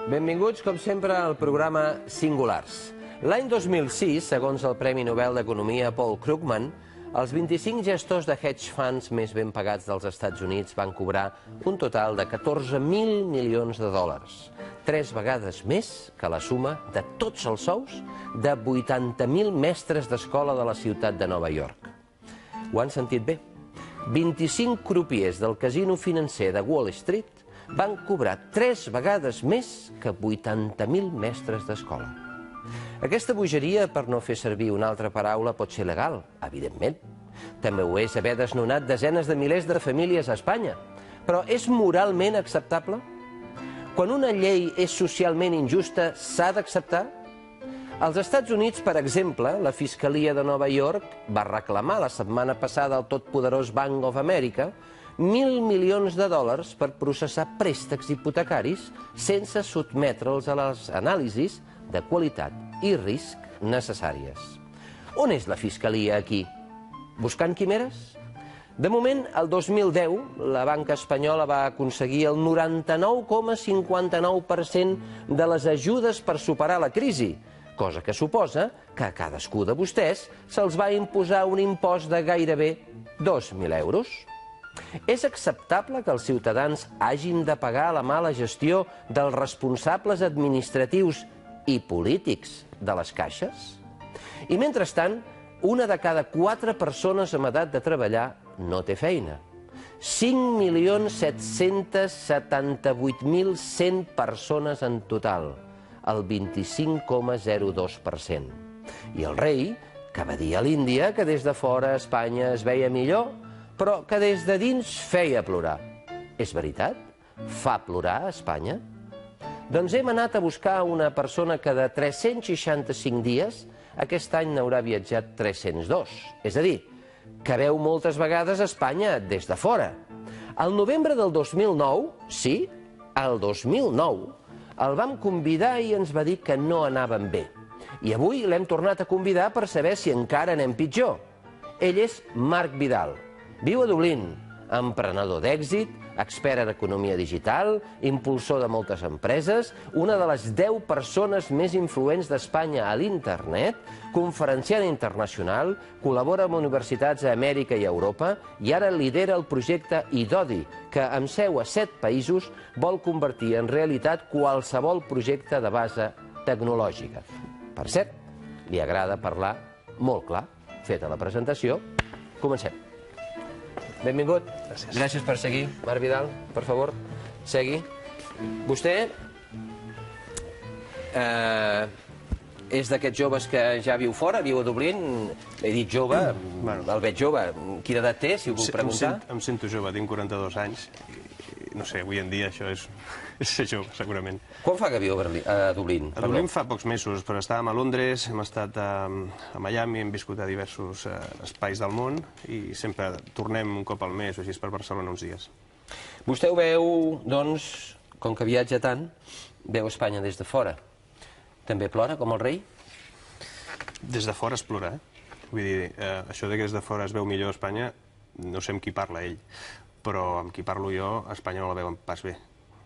Benvinguts, com sempre, al programa Singulars. L'any 2006, segons el Premi Nobel d'Economia Paul Krugman, els 25 gestors de hedge funds més ben pagats dels Estats Units van cobrar un total de 14.000 milions de dòlars, 3 vegades més que la suma de tots els sous de 80.000 mestres d'escola de la ciutat de Nova York. Ho han sentit bé? 25 crupiers del casino financer de Wall Street van cobrar 3 vegades més que 80.000 mestres d'escola. Aquesta bogeria, per no fer servir una altra paraula, pot ser legal, evidentment. També ho és haver desnonat desenes de milers de famílies a Espanya. Però és moralment acceptable? Quan una llei és socialment injusta, s'ha d'acceptar? Als Estats Units, per exemple, la Fiscalia de Nova York va reclamar la setmana passada al totpoderós Bank of America 1.000 milions de dòlars per processar préstecs hipotecaris sense sotmetre'ls a les anàlisis de qualitat i risc necessàries. On és la Fiscalia aquí? Buscant quimeres? De moment, el 2010, la banca espanyola va aconseguir el 99,59% de les ajudes per superar la crisi, cosa que suposa que a cadascú de vostès se'ls va imposar un impost de gairebé 2.000 euros. És acceptable que els ciutadans hagin de pagar la mala gestió dels responsables administratius i polítics de les caixes? I mentrestant, una de cada 4 persones amb edat de treballar no té feina. 5.778.100 persones en total, el 25,02%. I el rei, que va dir a l'Índia que des de fora Espanya es veia millor, però que des de dins feia plorar. És veritat? Fa plorar a Espanya? Doncs hem anat a buscar una persona que de 365 dies aquest any n'haurà viatjat 302. És a dir, que veu moltes vegades Espanya des de fora. Al novembre del 2009, sí, el 2009, el vam convidar i ens va dir que no anàvem bé. I avui l'hem tornat a convidar per saber si encara anem pitjor. Ell és Marc Vidal. Viu a Dublín, emprenedor d'èxit, expert en economia digital, impulsor de moltes empreses, una de les 10 persones més influents d'Espanya a l'internet, conferenciant internacional, col·labora amb universitats a Amèrica i a Europa i ara lidera el projecte IDODI, que amb seu a 7 països vol convertir en realitat qualsevol projecte de base tecnològica. Per cert, li agrada parlar molt clar. Feta la presentació, comencem. Benvingut. Gràcies. Gràcies per seguir. Marc Vidal, per favor, segui. Vostè és d'aquests joves que ja viu fora, viu a Dublín. He dit jove, el veig jove. Quina edat té, si ho puc preguntar? Em sento jove, tinc 42 anys. No sé, avui en dia això és ser jove, segurament. Quan fa que viu a Dublín? A Dublín fa pocs mesos, però estàvem a Londres, hem estat a Miami, hem viscut a diversos espais del món i sempre tornem un cop al mes o així per Barcelona uns dies. Vostè ho veu, doncs, com que viatja tant, veu Espanya des de fora. També plora, com el rei? Des de fora es plora, eh? Vull dir, això de que des de fora es veu millor Espanya, no sé amb qui parla ell, però amb qui parlo jo, Espanya no la veuen pas bé.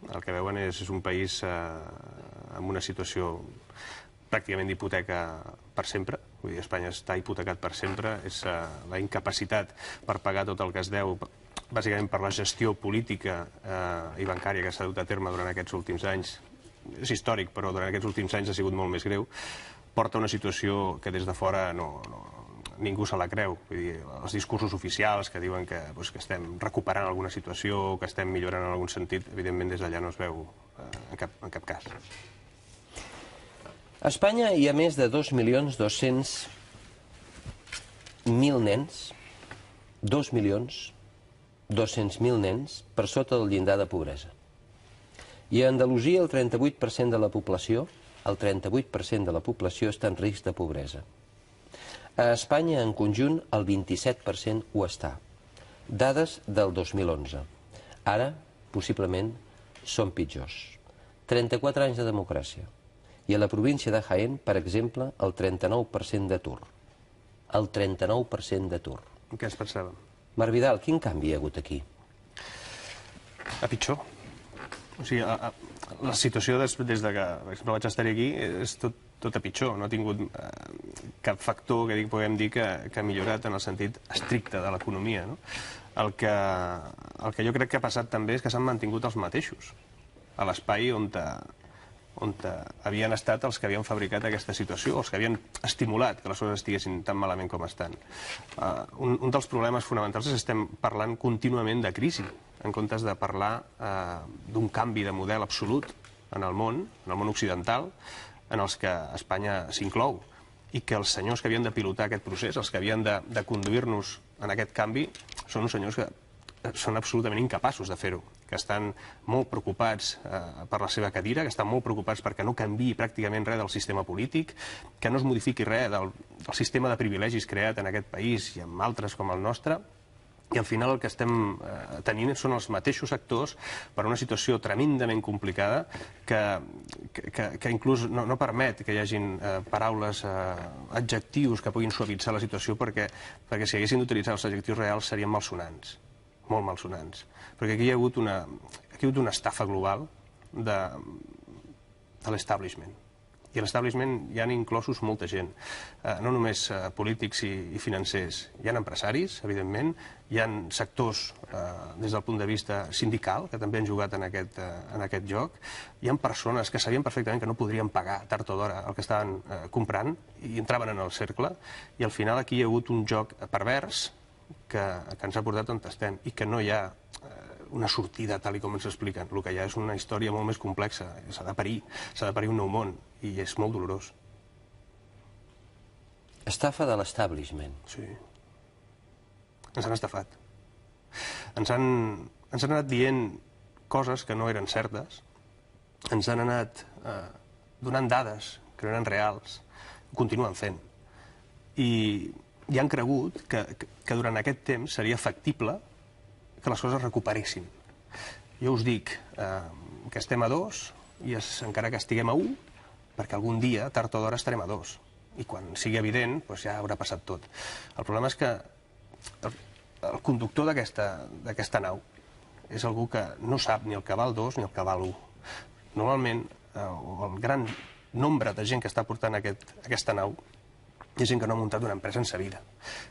El que veuen és un país amb una situació pràcticament d'hipoteca per sempre. Vull dir, Espanya està hipotecat per sempre. És la incapacitat per pagar tot el que es deu, bàsicament per la gestió política i bancària que s'ha dut a terme durant aquests últims anys. És històric, però durant aquests últims anys ha sigut molt més greu. Porta una situació que des de fora ningú se la creu. Vull dir, els discursos oficials que diuen que estem recuperant alguna situació, que estem millorant en algun sentit, evidentment des d'allà no es veu en cap cas. A Espanya hi ha més de 2.200.000 nens, 2.200.000 nens per sota del llindar de pobresa. I a Andalusia el 38% de la població, està en risc de pobresa. A Espanya, en conjunt, el 27% ho està. Dades del 2011. Ara, possiblement, són pitjors. 34 anys de democràcia. I a la província de Jaén, per exemple, el 39% d'atur. El 39% d'atur. Què es pensava? Marc Vidal, quin canvi hi ha hagut aquí? A pitjor. O sigui, La situació des de que, per exemple, vaig estar aquí és tot a pitjor. No ha tingut cap factor que puguem dir que ha millorat en el sentit estricte de l'economia. El que jo crec que ha passat també és que s'han mantingut els mateixos a l'espai on havien estat els que havien fabricat aquesta situació, els que havien estimulat que les coses estiguessin tan malament com estan. Un dels problemes fonamentals és que estem parlant contínuament de crisi, en comptes de parlar d'un canvi de model absolut en el món occidental, en els que Espanya s'inclou, i que els senyors que havien de pilotar aquest procés, els que havien de conduir-nos en aquest canvi, són uns senyors que són absolutament incapaços de fer-ho, que estan molt preocupats per la seva cadira, que estan molt preocupats perquè no canviï pràcticament res del sistema polític, que no es modifiqui res del sistema de privilegis creat en aquest país i en altres com el nostre, i al final el que estem tenint són els mateixos actors per una situació tremendament complicada que inclús no permet que hi hagin paraules, adjectius que puguin suavitzar la situació, perquè si haguessin d'utilitzar els adjectius reals serien malsonants, molt malsonants. Perquè aquí hi ha hagut una estafa global de l'establishment. I a l'establishment hi ha inclosos molta gent, no només polítics i financers. Hi ha empresaris, evidentment, hi ha sectors des del punt de vista sindical que també han jugat en aquest joc, hi ha persones que sabien perfectament que no podrien pagar tard o d'hora el que estaven comprant i entraven en el cercle, i al final aquí hi ha hagut un joc pervers que ens ha portat on estem i que no hi ha una sortida tal com ens expliquen. El que hi ha és una història molt més complexa. S'ha de parir un nou món, i és molt dolorós. Estafa de l'establishment. Sí. Ens han estafat. Ens han anat dient coses que no eren certes, ens han anat donant dades que no eren reals, ho continuen fent. I han cregut que durant aquest temps seria factible que les coses recuperessin. Jo us dic que estem a 2 i encara que estiguem a 1, perquè algun dia, tard o d'hora, estarem a 2. I quan sigui evident, ja haurà passat tot. El problema és que el conductor d'aquesta nau és algú que no sap ni el que val 2 ni el que val 1. Normalment, el gran nombre de gent que està portant aquesta nau és gent que no ha muntat una empresa en sa vida,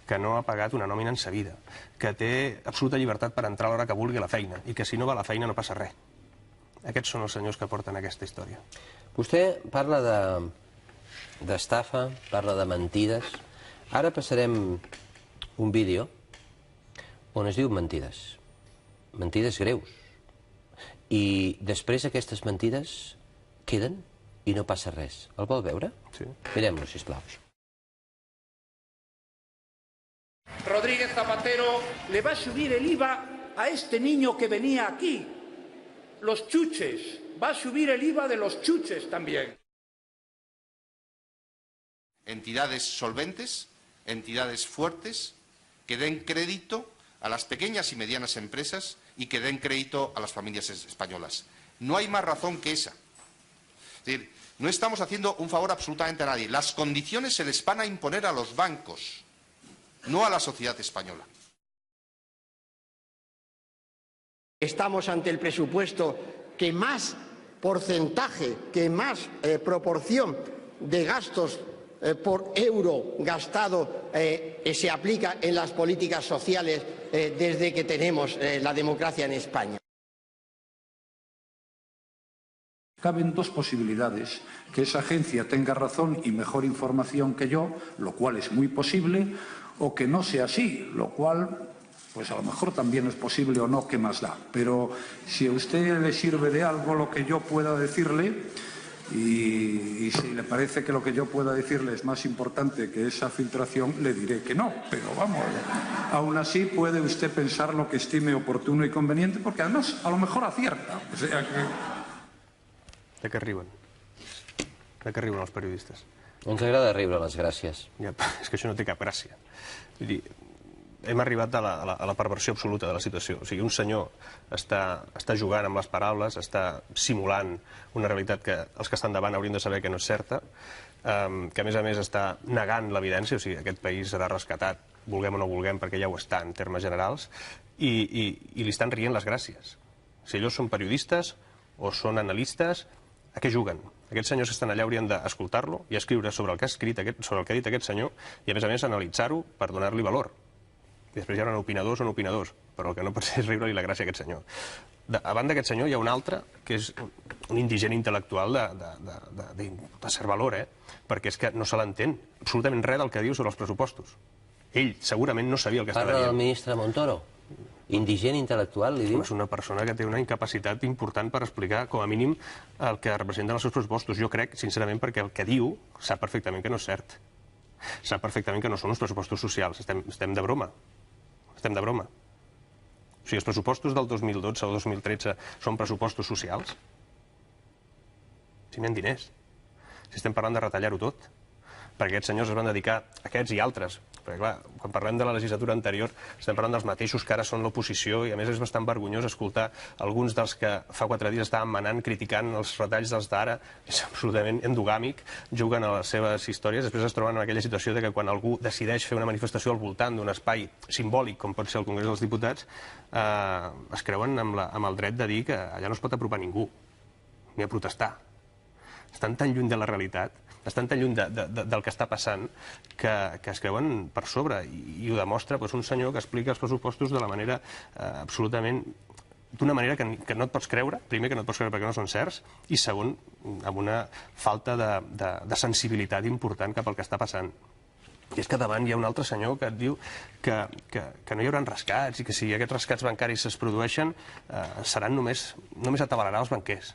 que no ha pagat una nòmina en sa vida, que té absoluta llibertat per entrar a l'hora que vulgui a la feina i que si no va a la feina no passa res. Aquests són els senyors que porten aquesta història. Vostè parla d'estafa, parla de mentides. Ara passarem un vídeo on es diu mentides. Mentides greus. I després aquestes mentides queden i no passa res. El vol veure? Sí. Mirem-lo, sisplau. Rodríguez Zapatero le va a subir el IVA a este niño que venía aquí. Los chuches. Va a subir el IVA de los chuches también. Entidades solventes, entidades fuertes, que den crédito a las pequeñas y medianas empresas y que den crédito a las familias españolas. No hay más razón que esa. Es decir, no estamos haciendo un favor absolutamente a nadie. Las condiciones se les van a imponer a los bancos, no a la sociedad española. Estamos ante el presupuesto que más porcentaje, que más proporción de gastos por euro gastado se aplica en las políticas sociales desde que tenemos la democracia en España. Caben dos posibilidades: que esa agencia tenga razón y mejor información que yo, lo cual es muy posible, o que no sea así, lo cual, pues a lo mejor también es posible o no, ¿qué más da? Pero si a usted le sirve de algo lo que yo pueda decirle, y si le parece que lo que yo pueda decirle es más importante que esa filtración, le diré que no. Pero vamos, aún así puede usted pensar lo que estime oportuno y conveniente, porque además a lo mejor acierta. O sea que... De què riuen? De què riuen els periodistes? Ens agrada riure, les gràcies. Ja, és que això no té cap gràcia. Vull dir, hem arribat a la perversió absoluta de la situació. O sigui, un senyor està jugant amb les paraules, està simulant una realitat que els que estan davant haurien de saber que no és certa, que a més està negant l'evidència, o sigui, aquest país serà rescatat, vulguem o no vulguem, perquè ja ho està en termes generals, i li estan rient les gràcies. Si ells són periodistes, o són analistes, a què juguen? Aquests senyors que estan allà haurien d'escoltar-lo i escriure sobre el que ha escrit, sobre el que ha dit aquest senyor, i a més analitzar-ho per donar-li valor. I després hi ha opinadors o no opinadors, però el que no pot ser és riure-li la gràcia a aquest senyor. A banda d'aquest senyor hi ha un altre, que és un indigent intel·lectual de cert valor, perquè és que no se l'entén absolutament res del que diu sobre els pressupostos. Ell segurament no sabia el que estava dient. Parla del ministre Montoro? Indigent intel·lectual, li diu? És una persona que té una incapacitat important per explicar, com a mínim, el que representen els seus pressupostos. Jo crec, sincerament, perquè el que diu sap perfectament que no és cert. Sap perfectament que no són uns pressupostos socials. Estem de broma. Estem de broma. O sigui, els pressupostos del 2012 o 2013 són pressupostos socials? Si n'hi ha diners. Si estem parlant de retallar-ho tot. Perquè aquests senyors es van dedicar, aquests i altres, perquè clar, quan parlem de la legislatura anterior estem parlant dels mateixos que ara són l'oposició i a més és bastant vergonyós escoltar alguns dels que fa 4 dies estaven manant, criticant els retalls dels d'ara, és absolutament endogàmic, juguen a les seves històries, després es troben en aquella situació de que quan algú decideix fer una manifestació al voltant d'un espai simbòlic com pot ser el Congrés dels Diputats, es creuen amb el dret de dir que allà no es pot apropar ningú, ni a protestar. Estan tan lluny de la realitat, estan tan lluny del que està passant, que es creuen per sobre. I ho demostra un senyor que explica els pressupostos de la manera absolutament... d'una manera que no et pots creure, primer que no et pots creure perquè no són certs, i segon, amb una falta de sensibilitat important cap al que està passant. I és que davant hi ha un altre senyor que et diu que no hi haurà rescats i que si aquests rescats bancaris es produeixen seran només atabalarà els banquers.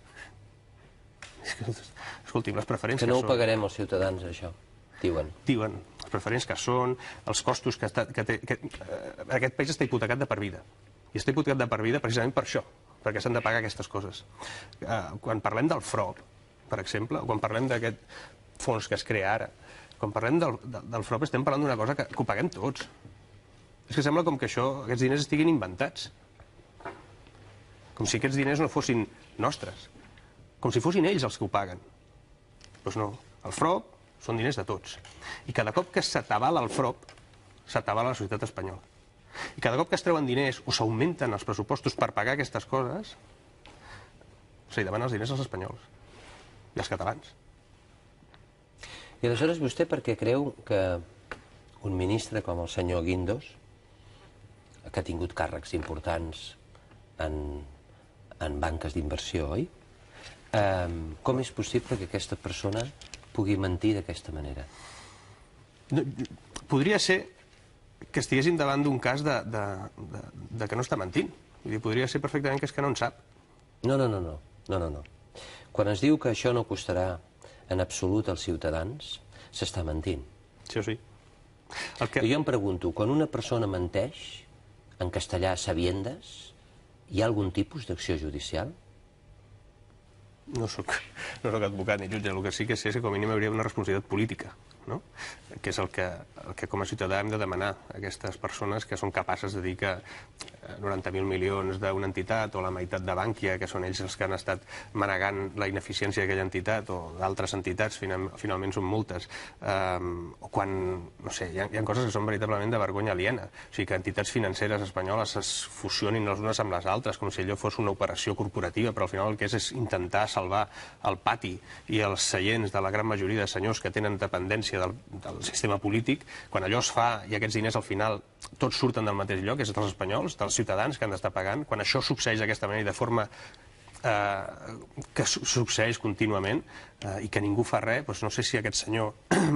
Escolti'm, les preferents que no ho pagarem els ciutadans, això, diuen. Diuen, les preferents que són, els costos que té... Aquest país està hipotecat de per vida. I està hipotecat de per vida precisament per això, perquè s'han de pagar aquestes coses. Quan parlem del FROB, per exemple, o quan parlem d'aquest fons que es crea ara, quan parlem del FROB estem parlant d'una cosa que ho paguem tots. És que sembla com que aquests diners estiguin inventats. Com si aquests diners no fossin nostres. Com si fossin ells els que ho paguen. Doncs no, el FROB són diners de tots. I cada cop que s'atabala el FROB, s'atabala la societat espanyola. I cada cop que es treuen diners o s'augmenten els pressupostos per pagar aquestes coses, se li demanen els diners als espanyols i als catalans. I aleshores vostè per què creu que un ministre com el senyor Guindos, que ha tingut càrrecs importants en banques d'inversió, oi? Com és possible que aquesta persona pugui mentir d'aquesta manera? Podria ser que estiguessin davant d'un cas de que no està mentint. Podria ser perfectament que és que no en sap. No. Quan es diu que això no costarà en absolut als ciutadans, s'està mentint. Sí o sí. I jo em pregunto, quan una persona menteix, en castellà sabiendes, hi ha algun tipus d'acció judicial? No soc advocat ni jutge, el que sí que sé és que com a mínim hi hauria una responsabilitat política, no? Que és el que com a ciutadà hem de demanar a aquestes persones que són capaces de dir que 90.000 milions d'una entitat o la meitat de Bànquia, que són ells els que han estat manegant la ineficiència d'aquella entitat o d'altres entitats, finalment són multes, o quan, no sé, hi ha coses que són veritablement de vergonya aliena. O sigui, que entitats financeres espanyoles es fusionin les unes amb les altres, com si allò fos una operació corporativa, però al final el que és intentar salvar el pati i els seients de la gran majoria de senyors que tenen dependència del sistema polític. Quan allò es fa i aquests diners al final tots surten del mateix lloc, és dels espanyols, dels ciutadans que han d'estar pagant, quan això succeeix d'aquesta manera i de forma que succeeix contínuament i que ningú fa res, doncs no sé si aquest senyor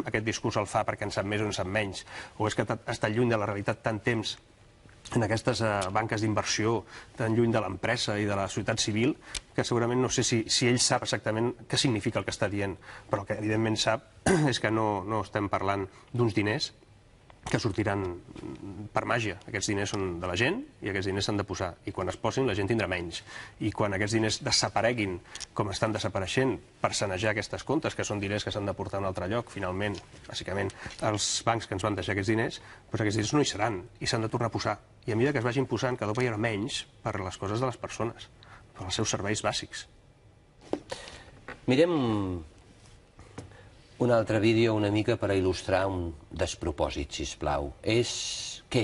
aquest discurs el fa perquè en sap més o en sap menys, o és que està lluny de la realitat tant temps en aquestes banques d'inversió, tan lluny de l'empresa i de la societat civil, que segurament no sé si ell sap exactament què significa el que està dient, però el que evidentment sap és que no estem parlant d'uns diners que sortiran per màgia. Aquests diners són de la gent i aquests diners s'han de posar. I quan es posin la gent tindrà menys. I quan aquests diners desapareguin com estan desapareixent per sanejar aquestes comptes, que són diners que s'han de portar a un altre lloc, finalment, bàsicament, els bancs que ens van deixar aquests diners, doncs aquests diners no hi seran i s'han de tornar a posar. I a mesura que es vagin posant, cada cop hi haurà menys per a les coses de les persones, per als seus serveis bàsics. Mirem un altre vídeo una mica per a il·lustrar un despropòsit, sisplau. Què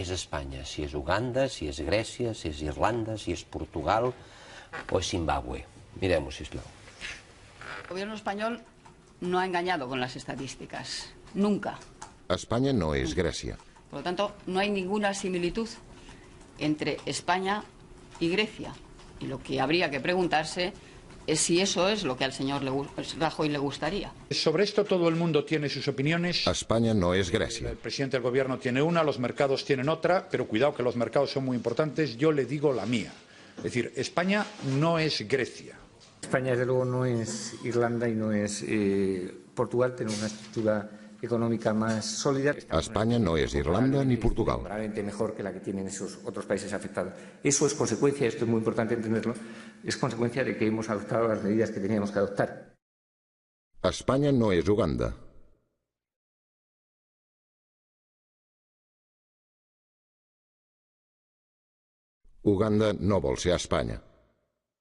és Espanya? Si és Uganda, si és Grècia, si és Irlanda, si és Portugal o és Zimbàbue? Mirem-ho, sisplau. El gobierno español no ha engañado con las estadísticas. Nunca. España no es Grecia. Por lo tanto, no hay ninguna similitud entre España y Grecia. Y lo que habría que preguntarse es si eso es lo que al señor Rajoy le gustaría. Sobre esto todo el mundo tiene sus opiniones. España no es Grecia. El presidente del gobierno tiene una, los mercados tienen otra, pero cuidado que los mercados son muy importantes. Yo le digo la mía. Es decir, España no es Grecia. España, desde luego, no es Irlanda y no es Portugal. Tiene una estructura económica más sólida. España no es Irlanda ni Portugal. Probablemente mejor que la que tienen esos otros países afectados. Eso es consecuencia, esto es muy importante entenderlo, es consecuencia de que hemos adoptado las medidas que teníamos que adoptar. España no es Uganda. Uganda no vol ser España.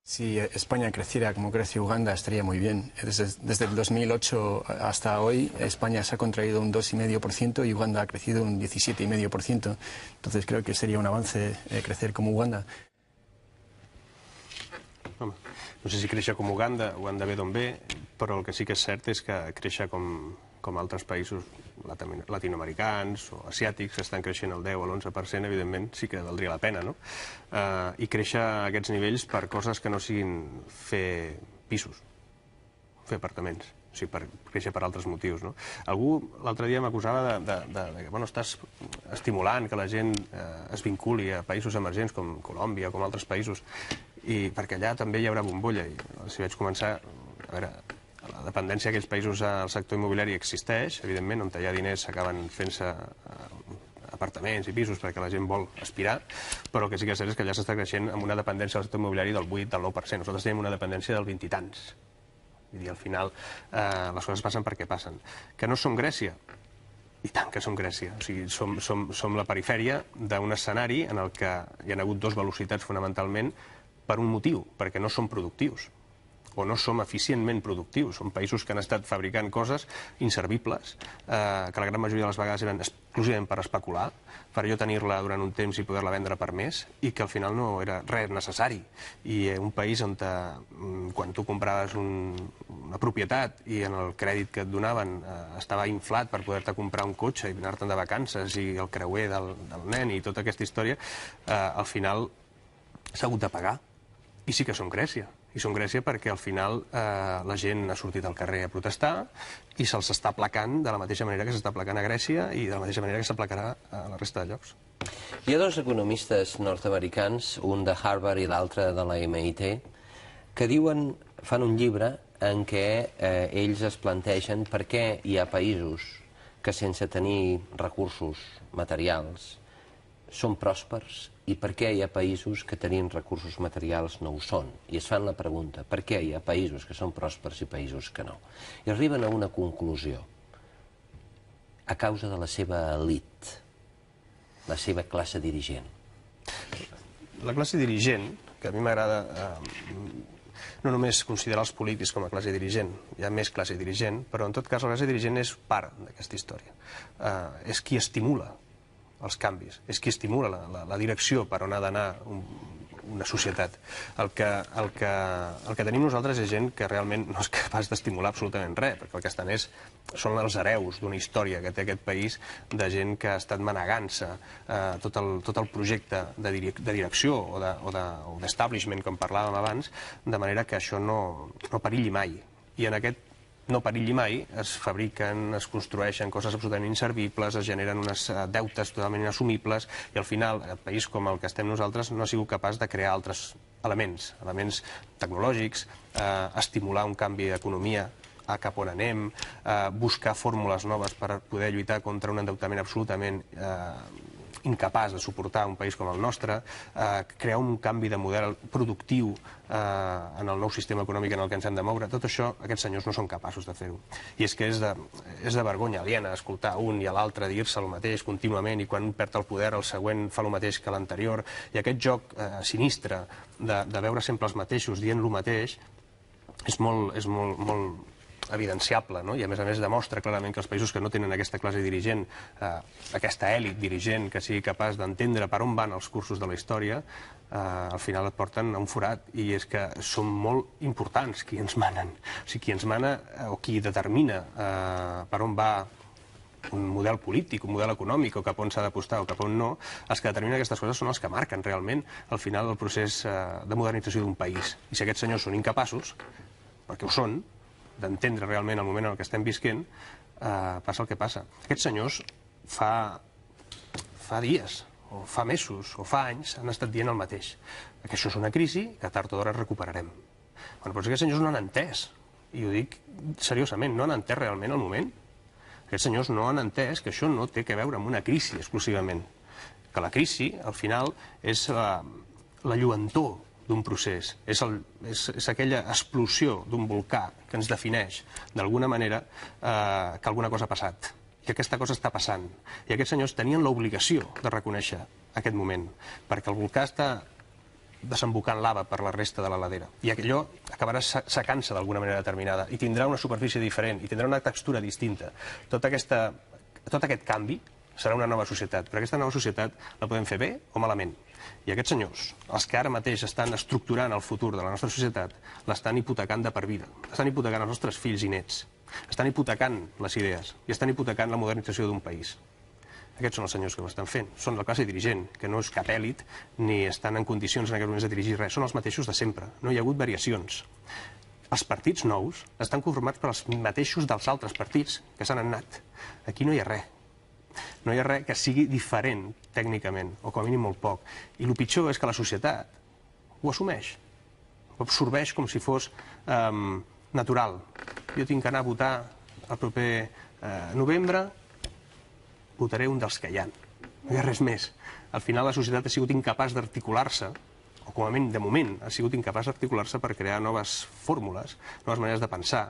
Si España creciera como crece Uganda, estaría muy bien. Desde el 2008 hasta hoy, España se ha contraído un 2,5% y Uganda ha crecido un 17,5%. Entonces creo que sería un avance crecer como Uganda. Home, no sé si créixer com Uganda ve d'on ve, però el que sí que és cert és que créixer com altres països latinoamericans o asiàtics que estan creixent el 10 o l'11%, evidentment sí que valdria la pena, no? I créixer a aquests nivells per coses que no siguin fer pisos, fer apartaments, o sigui, per créixer per altres motius, no? Algú l'altre dia m'acusava de que, bueno, estàs estimulant que la gent es vinculi a països emergents com Colòmbia, com altres països, i perquè allà també hi haurà bombolla. I si vaig començar, a veure, la dependència d'aquells països al sector immobiliari existeix, evidentment, on hi ha diners s'acaben fent-se apartaments i pisos perquè la gent vol aspirar, però el que sí que és cert és que allà s'està creixent amb una dependència del sector immobiliari del 8, del 9%. Nosaltres tenim una dependència del 20 i tants. Vull dir, al final, les coses passen perquè passen. Que no som Grècia? I tant que som Grècia. O sigui, som la perifèria d'un escenari en el que hi ha hagut dues velocitats fonamentalment per un motiu, perquè no som productius o no som eficientment productius. Són països que han estat fabricant coses inservibles, que la gran majoria de les vegades eren exclusivament per especular, per allò tenir-la durant un temps i poder-la vendre per més, i que al final no era res necessari. I un país on quan tu compraves una propietat i en el crèdit que et donaven estava inflat per poder-te comprar un cotxe i anar-te'n de vacances i el creuer del nen i tota aquesta història, al final s'ha hagut de pagar. I sí que som Grècia. I som Grècia perquè al final la gent ha sortit al carrer a protestar i se'ls està aplacant de la mateixa manera que s'està aplacant a Grècia i de la mateixa manera que s'aplacarà a la resta de llocs. Hi ha dos economistes nord-americans, un de Harvard i l'altre de la MIT, que fan un llibre en què ells es plantegen per què hi ha països que sense tenir recursos materials són pròspers i per què hi ha països que tenint recursos materials no ho són. I es fan la pregunta, per què hi ha països que són pròspers i països que no? I arriben a una conclusió. A causa de la seva elit, la seva classe dirigent. La classe dirigent, que a mi m'agrada no només considerar els polítics com a classe dirigent, hi ha més classe dirigent, però en tot cas la classe dirigent és part d'aquesta història. És qui estimula els canvis, és qui estimula la direcció per on ha d'anar una societat. El que tenim nosaltres és gent que realment no és capaç d'estimular absolutament res, perquè el que estan són els hereus d'una història que té aquest país de gent que ha estat manegant-se tot el projecte de direcció o d'establishment, com parlàvem abans, de manera que això no perilli mai. I en aquest no perilli mai, es fabriquen, es construeixen coses absolutament inservibles, es generen unes deutes totalment inassumibles i al final, un país com el que estem nosaltres no ha sigut capaç de crear altres elements tecnològics, estimular un canvi d'economia a cap on anem, buscar fórmules noves per poder lluitar contra un endeutament absolutament incapaç de suportar un país com el nostre, crear un canvi de model productiu en el nou sistema econòmic en el que ens hem de moure. Tot això, aquests senyors no són capaços de fer-ho. I és que és de vergonya aliena escoltar un i l'altre dir-se el mateix contínuament i quan un perd el poder el següent fa el mateix que l'anterior. I aquest joc sinistre de veure sempre els mateixos dient el mateix és molt evidenciable, no? I a més demostra clarament que els països que no tenen aquesta classe dirigent, aquesta èlit dirigent que sigui capaç d'entendre per on van els cursos de la història, al final et porten a un forat. I és que són molt importants qui ens manen. O sigui, qui ens mana o qui determina per on va un model polític, un model econòmic, o cap on s'ha d'apostar o cap on no, els que determinen aquestes coses són els que marquen realment al final el procés de modernització d'un país. I si aquests senyors són incapaços, perquè ho són, d'entendre realment el moment en què estem visquent, passa el que passa. Aquests senyors fa dies, o fa mesos, o fa anys, han estat dient el mateix, que això és una crisi, que tard o d'hora recuperarem. Però aquests senyors no han entès, i ho dic seriosament, no han entès realment el moment. Aquests senyors no han entès que això no té a veure amb una crisi exclusivament, que la crisi, al final, és la lluentor d'un procés, és aquella explosió d'un volcà que ens defineix d'alguna manera que alguna cosa ha passat, i aquesta cosa està passant. I aquests senyors tenien l'obligació de reconèixer aquest moment, perquè el volcà està desembocant lava per la resta de la ladera. I allò acabarà secant-se d'alguna manera determinada i tindrà una superfície diferent i tindrà una textura distinta. Tot aquest canvi serà una nova societat, però aquesta nova societat la podem fer bé o malament. I aquests senyors, els que ara mateix estan estructurant el futur de la nostra societat, l'estan hipotecant de per vida. Estan hipotecant els nostres fills i nets. Estan hipotecant les idees i estan hipotecant la modernització d'un país. Aquests són els senyors que ho estan fent. Són la classe dirigent, que no és cap èlit, ni estan en condicions en aquests moments de dirigir res. Són els mateixos de sempre. No hi ha hagut variacions. Els partits nous estan conformats per els mateixos dels altres partits que s'han anat. Aquí no hi ha res. No hi ha res que sigui diferent tècnicament, o com a mínim molt poc. I el pitjor és que la societat ho assumeix. Ho absorbeix com si fos natural. Jo tinc que anar a votar el proper novembre, votaré un dels que hi ha. No hi ha res més. Al final la societat ha sigut incapaç d'articular-se, o com a mínim de moment ha sigut incapaç d'articular-se per crear noves fórmules, noves maneres de pensar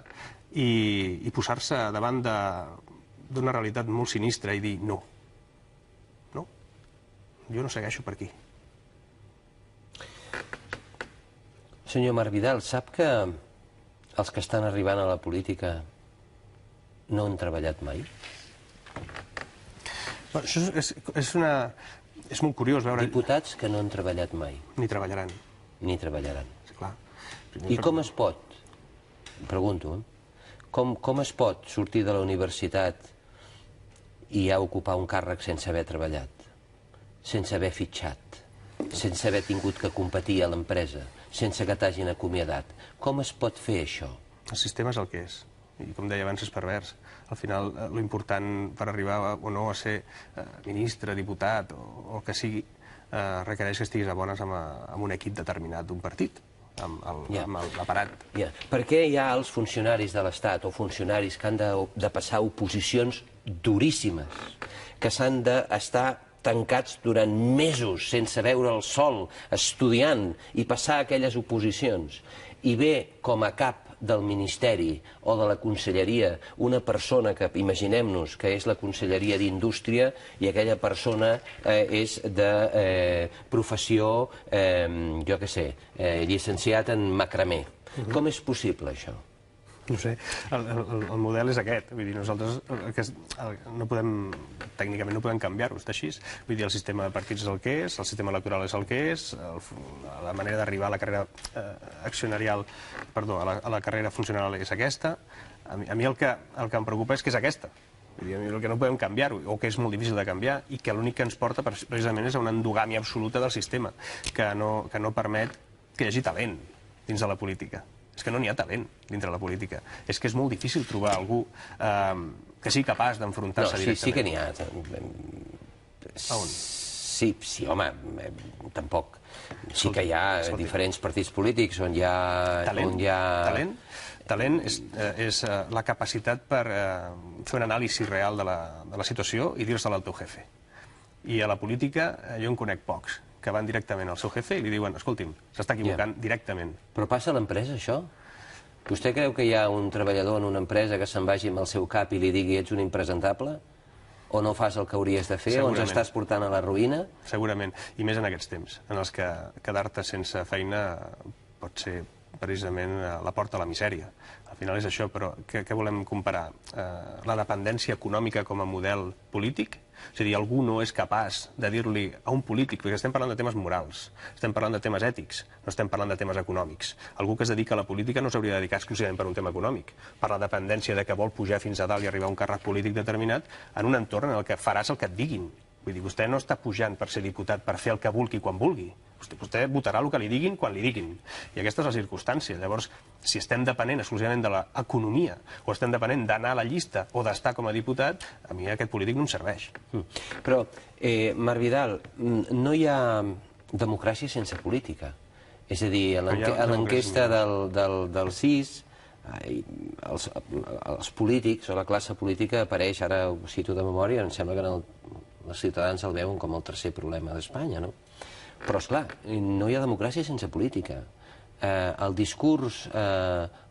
i posar-se davant d'una realitat molt sinistra i dir no. No. Jo no segueixo per aquí. Senyor Marc Vidal, sap que els que estan arribant a la política no han treballat mai? Això és molt curiós veure... Diputats que no han treballat mai. Ni treballaran. Ni treballaran. Sí, clar. I com es pot, pregunto, com es pot sortir de la universitat i ja ocupar un càrrec sense haver treballat, sense haver fitxat, sense haver tingut que competir a l'empresa, sense que t'hagin acomiadat? Com es pot fer això? El sistema és el que és. I com deia abans, és pervers. Al final, l'important per arribar o no a ser ministre, diputat o el que sigui, requereix que estiguis a bones amb un equip determinat d'un partit, amb l'aparat. Per què hi ha els funcionaris de l'Estat o funcionaris que han de passar oposicions duríssimes, que s'han d'estar tancats durant mesos sense veure el sol, estudiant i passar aquelles oposicions, i ve com a cap del Ministeri o de la Conselleria una persona que, imaginem-nos, que és la Conselleria d'Indústria i aquella persona és de professió, jo què sé, llicenciat en macramé. Com és possible això? No sé, el model és aquest. Vull dir, nosaltres no podem, tècnicament no podem canviar-ho, està així. Vull dir, el sistema de partits és el que és, el sistema electoral és el que és, la manera d'arribar a la carrera accionarial, perdó, a la carrera funcional és aquesta. A mi el que em preocupa és que és aquesta. Vull dir, el que no podem canviar-ho, o que és molt difícil de canviar, i que l'únic que ens porta precisament és a una endogàmia absoluta del sistema, que no permet que hi hagi talent dins de la política. És que no n'hi ha talent dintre la política. És que és molt difícil trobar algú que sigui capaç d'enfrontar-se directament. Sí que n'hi ha. On? Sí, home, tampoc. Sí que hi ha diferents partits polítics on hi ha... Talent és la capacitat per fer una anàlisi real de la situació i dir-se-la al teu jefe. I a la política jo en conec pocs que van directament al seu jefe i li diuen, escolti'm, s'està equivocant directament. Però passa a l'empresa, això? Vostè creu que hi ha un treballador en una empresa que se'n vagi amb el seu cap i li digui ets un impresentable? O no fas el que hauries de fer? O ens estàs portant a la ruïna? Segurament, i més en aquests temps, en els que quedar-te sense feina pot ser precisament la porta a la misèria. Al final és això, però què volem comparar? La dependència econòmica com a model polític? És a dir, algú no és capaç de dir-li a un polític, perquè estem parlant de temes morals, estem parlant de temes ètics, no estem parlant de temes econòmics. Algú que es dedica a la política no s'hauria de dedicar exclusivament per un tema econòmic, per la dependència de que vol pujar fins a dalt i arribar a un càrrec polític determinat en un entorn en el que faràs el que et diguin. Vull dir, vostè no està pujant per ser diputat per fer el que vulgui quan vulgui. Vostè votarà el que li diguin quan li diguin. I aquesta és la circumstància. Llavors, si estem depenent exclusivament de l'economia o estem depenent d'anar a la llista o d'estar com a diputat, a mi aquest polític no em serveix. Però, Marc Vidal, no hi ha democràcia sense política. És a dir, a l'enquesta del CIS, els polítics o la classe política apareix, ara ho cito de memòria, em sembla que els ciutadans el veuen com el tercer problema d'Espanya, no? Però, esclar, no hi ha democràcia sense política. El discurs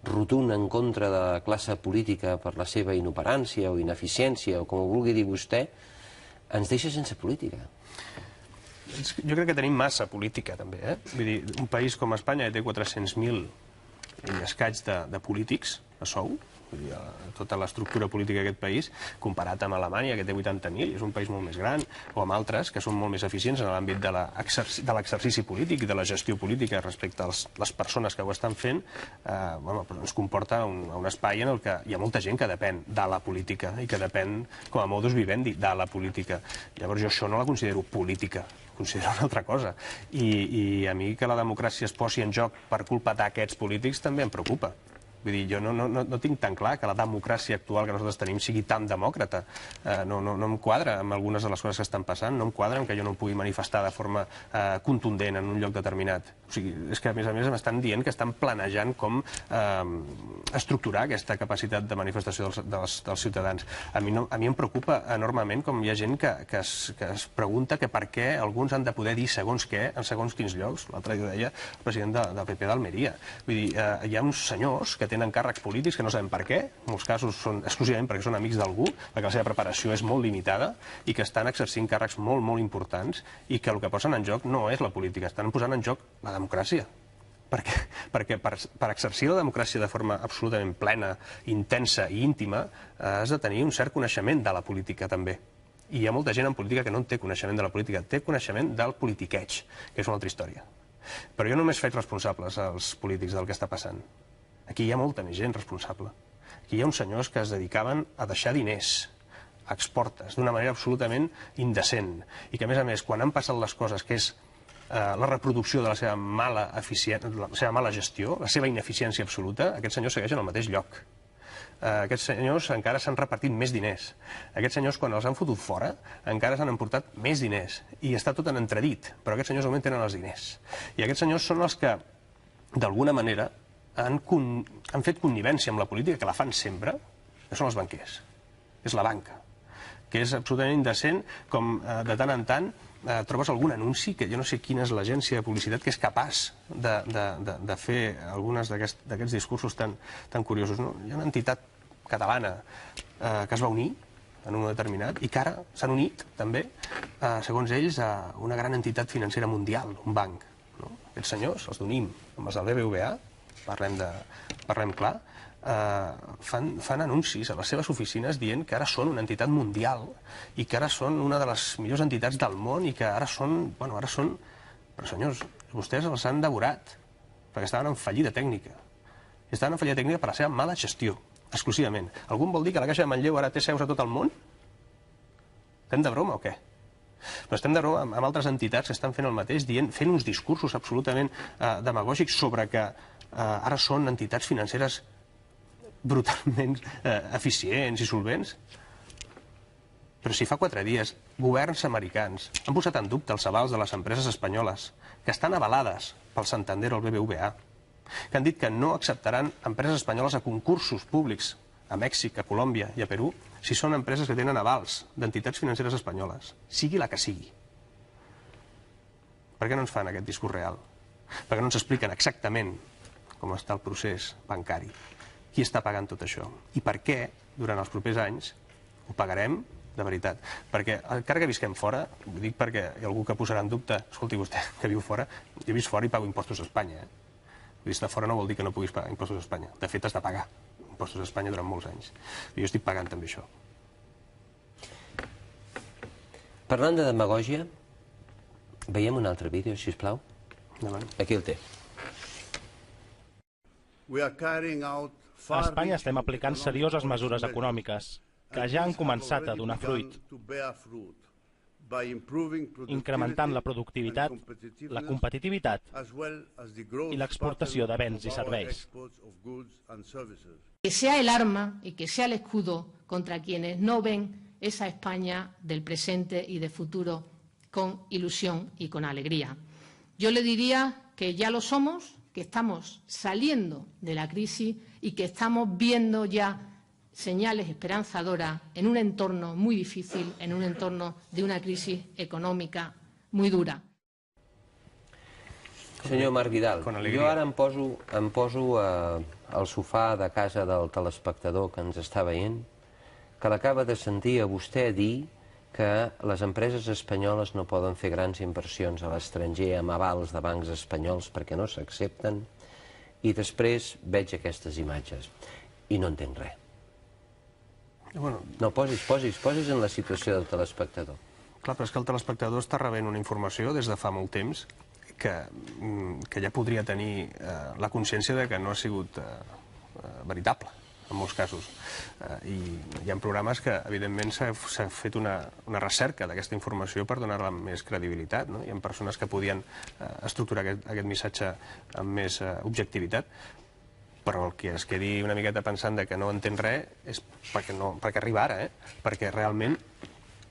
rotund en contra de la classe política per la seva inoperància o ineficiència, o com ho vulgui dir vostè, ens deixa sense política. Jo crec que tenim massa política, també. Vull dir, un país com Espanya té 400.000 i escaig de polítics a sou, tota l'estructura política d'aquest país, comparat amb Alemanya, que té 80.000, és un país molt més gran, o amb altres, que són molt més eficients en l'àmbit de l'exercici polític i de la gestió política respecte a les persones que ho estan fent, ens comporta un espai en el que hi ha molta gent que depèn de la política i que depèn, com a modus vivendi, de la política. Llavors jo això no la considero política, considero una altra cosa. I a mi que la democràcia es posi en joc per culpa d'aquests polítics també em preocupa. Vull dir, jo no tinc tan clar que la democràcia actual que nosaltres tenim sigui tan demòcrata. No em quadra amb algunes de les coses que estan passant, no em quadra amb que jo no em pugui manifestar de forma contundent en un lloc determinat. O sigui, és que a més m'estan dient que estan planejant com estructurar aquesta capacitat de manifestació dels ciutadans. A mi em preocupa enormement com hi ha gent que es pregunta que per què alguns han de poder dir segons què en segons quins llocs. L'altre dia ho deia el president del PP d'Almeria. Vull dir, hi ha uns senyors que tenen càrrecs polítics que no sabem per què, en molts casos són exclusivament perquè són amics d'algú, perquè la seva preparació és molt limitada i que estan exercint càrrecs molt, molt importants i que el que posen en joc no és la política, estan posant en joc la democràcia. Perquè per exercir la democràcia de forma absolutament plena, intensa i íntima, has de tenir un cert coneixement de la política també. I hi ha molta gent en política que no en té coneixement de la política, té coneixement del politiqueig, que és una altra història. Però jo només faig responsables als polítics del que està passant. Aquí hi ha molta més gent responsable. Aquí hi ha uns senyors que es dedicaven a deixar diners a exportes d'una manera absolutament indecent i que, a més, quan han passat les coses, que és la reproducció de la seva mala gestió, la seva ineficiència absoluta, aquests senyors segueixen al mateix lloc. Aquests senyors encara s'han repartit més diners. Aquests senyors, quan els han fotut fora, encara s'han emportat més diners. I està tot en entredit, però aquests senyors només tenen els diners. I aquests senyors són els que, d'alguna manera, han fet connivència amb la política, que la fan sempre, que són els banquers. És la banca, que és absolutament indecent, com de tant en tant trobes algun anunci, que jo no sé quina és l'agència de publicitat que és capaç de fer alguns d'aquests discursos tan curiosos. Hi ha una entitat catalana que es va unir en un determinat i que ara s'han unit també, segons ells, a una gran entitat financera mundial, un banc. Aquests senyors, els d'UNIM, amb els del BBVA, parlem clar, fan anuncis a les seves oficines dient que ara són una entitat mundial i que ara són una de les millors entitats del món i que ara són... Però senyors, vostès els han devorat perquè estaven en fallida tècnica. Estaven en fallida tècnica per la seva mala gestió, exclusivament. Algú vol dir que la Caixa de Manlleu ara té seus a tot el món? Estem de broma o què? Però estem de broma amb altres entitats que estan fent el mateix, fent uns discursos absolutament demagògics sobre que ara són entitats financeres brutalment eficients i solvents. Però si fa 4 dies governs americans han posat en dubte els avals de les empreses espanyoles, que estan avalades pel Santander o el BBVA, que han dit que no acceptaran empreses espanyoles a concursos públics a Mèxic, a Colòmbia i a Perú, si són empreses que tenen avals d'entitats financeres espanyoles, sigui la que sigui. Per què no ens fan aquest discurs real? Per què no ens expliquen exactament com està el procés bancari? Qui està pagant tot això? I per què, durant els propers anys, ho pagarem de veritat? Perquè, encara que visquem fora, ho dic perquè hi ha algú que posarà en dubte, escolti vostè, que viu fora, jo he vist fora i pago impostos a Espanya. Vist de fora no vol dir que no puguis pagar impostos a Espanya. De fet, has de pagar. impostos a Espanya durant molts anys. Jo estic pagant també això. Parlant de demagògia, veiem un altre vídeo, sisplau. Aquí el té. A Espanya estem aplicant serioses mesures econòmiques que ja han començat a donar fruit, incrementant la productivitat, la competitivitat i l'exportació de béns i serveis. Que sea el arma y que sea el escudo contra quienes no ven esa España del presente y del futuro con ilusión y con alegría. Yo le diría que ya lo somos, que estamos saliendo de la crisis y que estamos viendo ya señales esperanzadoras en un entorno muy difícil, en un entorno de una crisis econòmica muy dura. Senyor Marc Vidal, jo ara em poso al sofà de casa del telespectador que ens està veient, que l'acaba de sentir a vostè dir que les empreses espanyoles no poden fer grans inversions a l'estranger amb avals de bancs espanyols perquè no s'accepten, i després veig aquestes imatges i no entenc res. No, posis en la situació del telespectador. Clar, però és que el telespectador està rebent una informació des de fa molt temps que ja podria tenir la consciència de que no ha sigut veritable, en molts casos. I hi ha programes que, evidentment, s'ha fet una recerca d'aquesta informació per donar-la més credibilitat. Hi ha persones que podien estructurar aquest missatge amb més objectivitat, però el que es quedi una miqueta pensant que no entén res és perquè arriba ara, perquè realment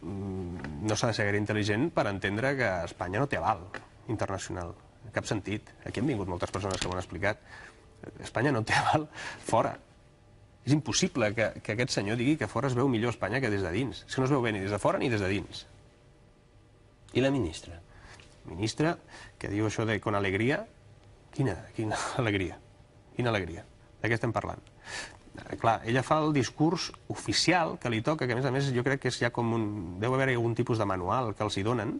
no s'ha de ser gaire intel·ligent per entendre que Espanya no té aval internacional, en cap sentit. Aquí han vingut moltes persones que m'ho han explicat. Espanya no té aval fora. És impossible que aquest senyor digui que fora es veu millor Espanya que des de dins. És que no es veu bé ni des de fora ni des de dins. I la ministra? Ministra, que diu això de con alegria. Quina alegria? Quina alegria. De què estem parlant? Clar, ella fa el discurs oficial que li toca, que a més jo crec que és ja com un... Deu haver algun tipus de manual que els hi donen